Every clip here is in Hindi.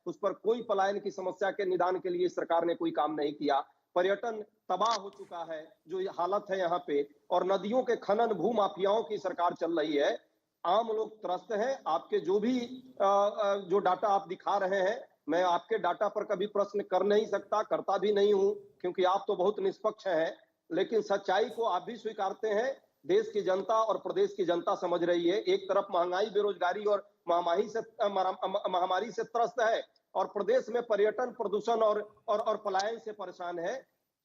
उस पर कोई पलायन की समस्या के निदान के लिए सरकार ने कोई काम नहीं किया। पर्यटन तबाह हो चुका है, जो ये हालत है यहाँ पे, और नदियों के खनन भू माफियाओं की सरकार चल रही है। आम लोग त्रस्त हैं। आपके जो भी जो डाटा आप दिखा रहे हैं, मैं आपके डाटा पर कभी प्रश्न कर नहीं सकता, करता भी नहीं हूं, क्योंकि आप तो बहुत निष्पक्ष हैं। लेकिन सच्चाई को आप भी स्वीकारते हैं। देश की जनता और प्रदेश की जनता समझ रही है। एक तरफ महंगाई, बेरोजगारी और महामारी से त्रस्त है, और प्रदेश में पर्यटन, प्रदूषण और पलायन से परेशान है।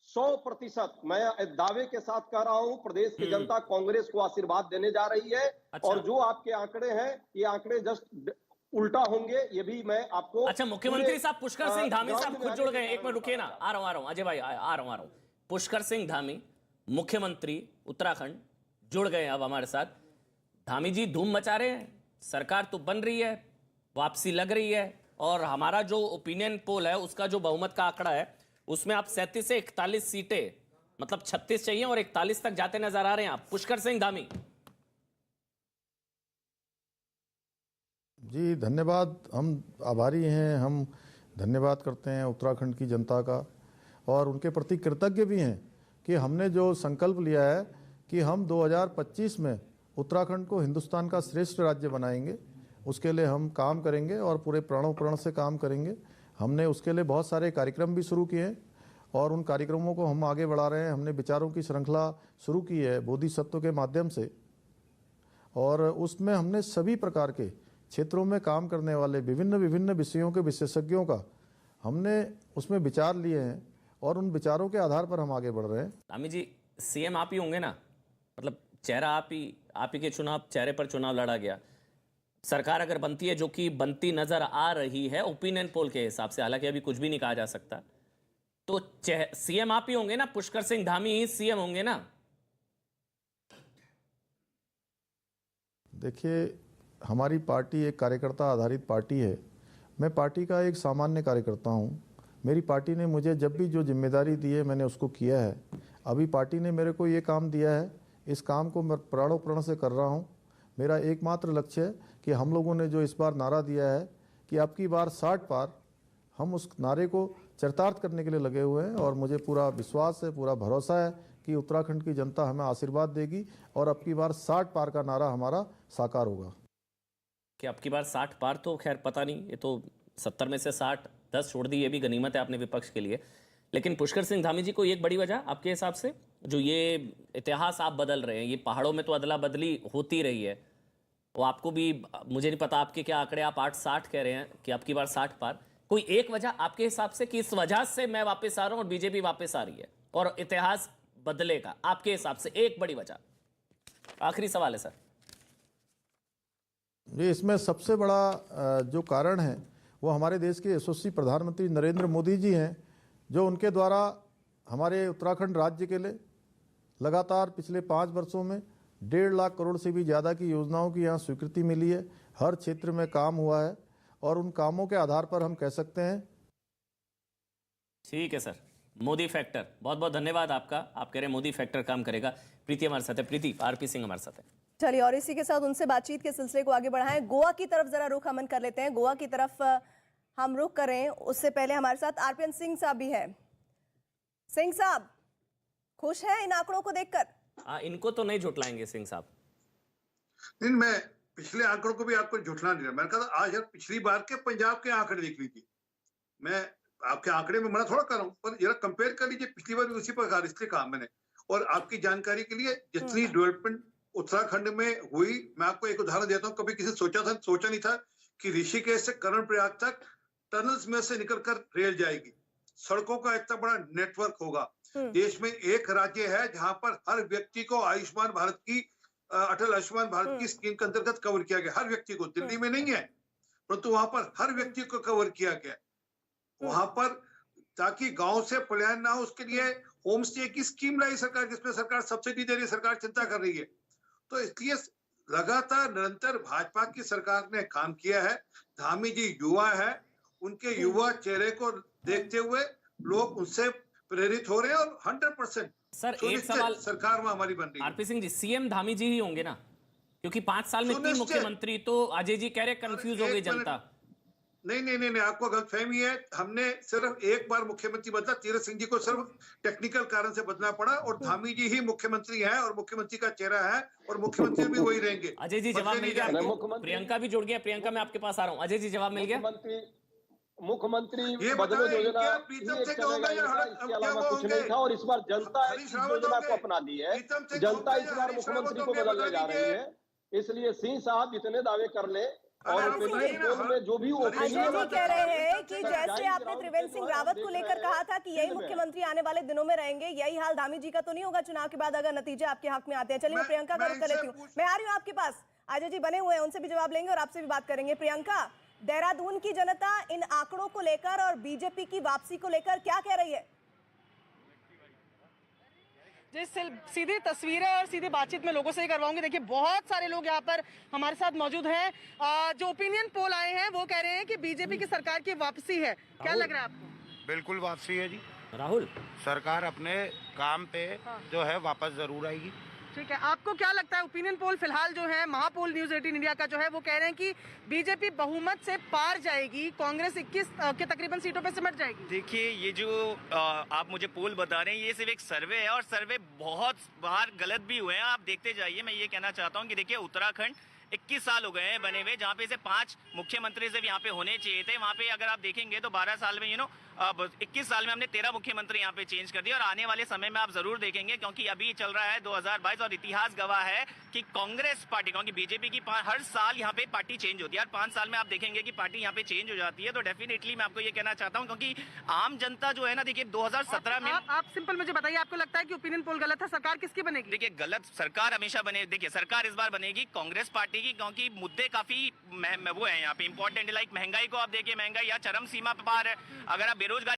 100% मैं दावे के साथ कह रहा हूं, प्रदेश की जनता कांग्रेस को आशीर्वाद देने जा रही है। अच्छा। और जो आपके आंकड़े हैं, ये आंकड़े जस्ट उल्टा होंगे, ये भी मैं आपको। अच्छा, मुख्यमंत्री साहब पुष्कर सिंह धामी साहब खुद जुड़ गए। एक मिनट रुकिए ना, आ रहा हूं अजय भाई, आ रहा हूं। पुष्कर सिंह धामी, मुख्यमंत्री उत्तराखंड, जुड़ गए अब हमारे साथ। धामी जी, धूम मचा रहे हैं, सरकार तो बन रही है, वापसी लग रही है, और हमारा जो ओपिनियन पोल है उसका जो बहुमत का आंकड़ा है उसमें आप 37 से 41 सीटें, मतलब 36 चाहिए और 41 तक जाते नजर आ रहे हैं आप। पुष्कर सिंह धामी जी, धन्यवाद। हम आभारी हैं, हम धन्यवाद करते हैं उत्तराखंड की जनता का, और उनके प्रति कृतज्ञ भी हैं कि हमने जो संकल्प लिया है कि हम 2025 में उत्तराखंड को हिंदुस्तान का श्रेष्ठ राज्य बनाएंगे, उसके लिए हम काम करेंगे और पूरे प्राणों प्रण से काम करेंगे। हमने उसके लिए बहुत सारे कार्यक्रम भी शुरू किए हैं और उन कार्यक्रमों को हम आगे बढ़ा रहे हैं। हमने विचारों की श्रृंखला शुरू की है बोधिसत्व के माध्यम से, और उसमें हमने सभी प्रकार के क्षेत्रों में काम करने वाले विभिन्न विषयों के विशेषज्ञों का हमने उसमें विचार लिए हैं, और उन विचारों के आधार पर हम आगे बढ़ रहे हैं। धामी जी, सीएम आप ही होंगे ना? मतलब चेहरा आप ही के चुनाव, चेहरे पर चुनाव लड़ा गया। सरकार अगर बनती है, जो कि बनती नजर आ रही है ओपिनियन पोल के हिसाब से, हालांकि अभी कुछ भी नहीं कहा जा सकता, तो सीएम आप ही होंगे ना? पुष्कर सिंह धामी ही सीएम होंगे ना? देखिए, हमारी पार्टी एक कार्यकर्ता आधारित पार्टी है। मैं पार्टी का एक सामान्य कार्यकर्ता हूं। मेरी पार्टी ने मुझे जब भी जो जिम्मेदारी दी है मैंने उसको किया है। अभी पार्टी ने मेरे को ये काम दिया है, इस काम को मैं प्राणों प्रण से कर रहा हूं। मेरा एकमात्र लक्ष्य है कि हम लोगों ने जो इस बार नारा दिया है कि अब की बार 60 पार, हम उस नारे को चरितार्थ करने के लिए लगे हुए हैं, और मुझे पूरा विश्वास है, पूरा भरोसा है कि उत्तराखंड की जनता हमें आशीर्वाद देगी और अब की बार 60 पार का नारा हमारा साकार होगा। कि अब की बार 60 पार तो खैर पता नहीं, ये तो 70 में से 60, 10 छोड़ दी, ये भी गनीमत है आपने विपक्ष के लिए। लेकिन पुष्कर सिंह धामी जी, को एक बड़ी वजह आपके हिसाब से, जो ये इतिहास आप बदल रहे हैं, ये पहाड़ों में तो अदला बदली होती रही है, वो आपको भी, मुझे नहीं पता आपके क्या आंकड़े, आप 8-60 कह रहे हैं कि अब की बार 60 पार, कोई एक वजह आपके हिसाब से कि इस वजह से मैं वापस आ रहा हूं और बीजेपी वापस आ रही है और इतिहास बदलेगा, आपके हिसाब से एक बड़ी वजह? आखिरी सवाल है सर। ये इसमें सबसे बड़ा जो कारण है वो हमारे देश के यशस्वी प्रधानमंत्री नरेंद्र मोदी जी हैं, जो उनके द्वारा हमारे उत्तराखंड राज्य के लिए लगातार पिछले 5 वर्षों में 1.5 लाख करोड़ से भी ज़्यादा की योजनाओं की यहाँ स्वीकृति मिली है। हर क्षेत्र में काम हुआ है, और उन कामों के आधार पर हम कह सकते हैं। ठीक है सर, मोदी फैक्टर, बहुत बहुत धन्यवाद आपका। आप कह रहे हैं मोदी फैक्टर काम करेगा। प्रीति हमारे साथ है, प्रीति, आरपी सिंह हमारे साथ है। चलिए, और इसी के साथ उनसे बातचीत के सिलसिले को आगे बढ़ाएं। गोवा की तरफ जरा रुख अमन कर लेते हैं। गोवा की तरफ हम रुख करें, उससे पहले हमारे साथ आरपीएन सिंह साहब भी हैं। सिंह साहब, खुश हैं इन आंकड़ों को देखकर? इनको तो नहीं झुटलाएंगे सिंह साहब। नहीं, मैं पिछले आंकड़ों को भी आपको झुटला नहीं रहा। मैंने कहा था आज यार पिछली बार के पंजाब के आंकड़े देख लीजिए। मैं आपके आंकड़े में मना थोड़ा कर रहा हूँ, पर जरा कंपेयर कर लीजिए, पिछली बार भी उसी प्रकार, इसलिए कहा मैंने। और आपकी जानकारी के लिए, जितनी डेवलपमेंट उत्तराखंड में हुई, मैं आपको एक उदाहरण देता हूँ। कभी किसी सोचा नहीं था कि ऋषिकेश से कर्णप्रयाग तक टनल्स में से निकलकर रेल जाएगी, सड़कों का इतना बड़ा नेटवर्क होगा। देश में एक राज्य है जहां पर हर व्यक्ति को आयुष्मान भारत की, अटल आयुष्मान भारत की स्कीम के अंतर्गत कवर किया गया। हर व्यक्ति को, दिल्ली में नहीं है, परंतु वहां पर हर व्यक्ति को कवर किया गया। वहां पर ताकि गांव से पलायन ना हो, उसके लिए होम स्टे की स्कीम लाई सरकार, जिसमें सरकार सब्सिडी दे रही है, सरकार चिंता कर रही है। तो इसलिए लगातार निरंतर भाजपा की सरकार ने काम किया है। धामी जी युवा है, उनके युवा चेहरे को देखते हुए लोग उनसे प्रेरित हो रहे हैं, और 100% सर एक सवाल, सरकार में हमारी बन रही है। आरपी सिंह जी, सीएम धामी जी ही होंगे ना? क्योंकि 5 साल में 3 मुख्यमंत्री, तो अजय जी कह रहे कंफ्यूज हो गई जनता। नहीं, आपको गलतफहमी है। हमने सिर्फ एक बार मुख्यमंत्री बदला, तीरथ सिंह जी को सिर्फ टेक्निकल कारण से बदलना पड़ा, और धामी जी ही मुख्यमंत्री हैं और मुख्यमंत्री का चेहरा है, और मुख्यमंत्री भी वही रहेंगे। अजय जी जवाब मिल गया जाएंगे। आपको? मुख्यमंत्री- प्रियंका भी जुड़ गया। प्रियंका मैं आपके पास आ रहा हूँ। अजय जी जवाब मिल गया? मुख्यमंत्री ये बदलो बताएं, योजना क्या प्रीतम ही एक सिंह होंगे चलेगा या इनका, हर- इसके क्या अलावा वो कुछ होंगे? नहीं था। और इस बार जनता इस हरीश रावत योजना होंगे? को अपना ली है। प्रीतम सिंह जनता होंगे इस या बार हरीश मुख्यमंत्री रावत को होंगे? बदलने जा बता रही दीजिए। है। इसलिए सिंह साहब जितने दावे कर ले और अरे हम ओपिनियन बताइए ना, पोल में जो भी हरीश अजय ओपिनियन जी कह रहे हैं कि जाहिर जैसे आपने ग्राउंड त्रिवेंद्र पे सिंह जो है, रावत हम को देख लेकर रहे कहा हैं था कि यही फील्ड में। मुख्यमंत्री आने वाले दिनों में रहेंगे, यही हाल धामी जी का तो नहीं होगा चुनाव के बाद अगर नतीजे आपके हक में आते हैं? चलिए मैं प्रियंका का रुख कर लेती हूँ। मैं आ रही हूँ आपके पास। अजय जी बने हुए हैं, उनसे भी जवाब लेंगे और आपसे भी बात करेंगे। प्रियंका, देहरादून की जनता इन आंकड़ों को लेकर और बीजेपी की वापसी को लेकर क्या कह रही है? सीधी तस्वीरें और सीधी बातचीत में लोगों से ही करवाऊंगी। देखिए बहुत सारे लोग यहाँ पर हमारे साथ मौजूद हैं। जो ओपिनियन पोल आए हैं वो कह रहे हैं कि बीजेपी की सरकार की वापसी है। क्या लग रहा है आपको? बिल्कुल वापसी है जी। राहुल, सरकार अपने काम पे जो है वापस जरूर आएगी। ठीक है, आपको क्या लगता है? ओपिनियन पोल फिलहाल जो है महापोल न्यूज 18 इंडिया का जो है वो कह रहे हैं कि बीजेपी बहुमत से पार जाएगी, कांग्रेस 21 के तकरीबन सीटों पे सिमट जाएगी। देखिए ये जो आप मुझे पोल बता रहे हैं ये सिर्फ एक सर्वे है, और सर्वे बहुत बार गलत भी हुए हैं। आप देखते जाइए। मैं ये कहना चाहता हूँ कि देखिए उत्तराखंड 21 साल हो गए हैं बने हुए, जहाँ पे से 5 मुख्यमंत्री से यहाँ पे होने चाहिए थे। वहाँ पे अगर आप देखेंगे तो 12 साल में अब 21 साल में हमने 13 मुख्यमंत्री यहाँ पे चेंज कर दिए, और आने वाले समय में आप जरूर देखेंगे, क्योंकि अभी चल रहा है 2022 और इतिहास गवाह है कि कांग्रेस पार्टी, क्योंकि बीजेपी की हर साल यहाँ पे पार्टी चेंज होती है, हर 5 साल में आप देखेंगे कि पार्टी यहाँ पे चेंज हो जाती है। तो डेफिनेटली मैं आपको ये कहना चाहता हूँ, क्योंकि आम जनता जो है ना, देखिए 2017 में आप सिंपल मुझे बताइए, आपको लगता है कि ओपिनियन पोल गलत है? सरकार किसकी बनेगी? देखिए गलत सरकार हमेशा बने। देखिए सरकार इस बार बनेगी कांग्रेस पार्टी की, क्योंकि मुद्दे काफी वो है यहाँ पे इंपॉर्टेंट, लाइक महंगाई को आप देखिए, महंगाई या चरम सीमा पर पार है। अगर आप बेरोजगारी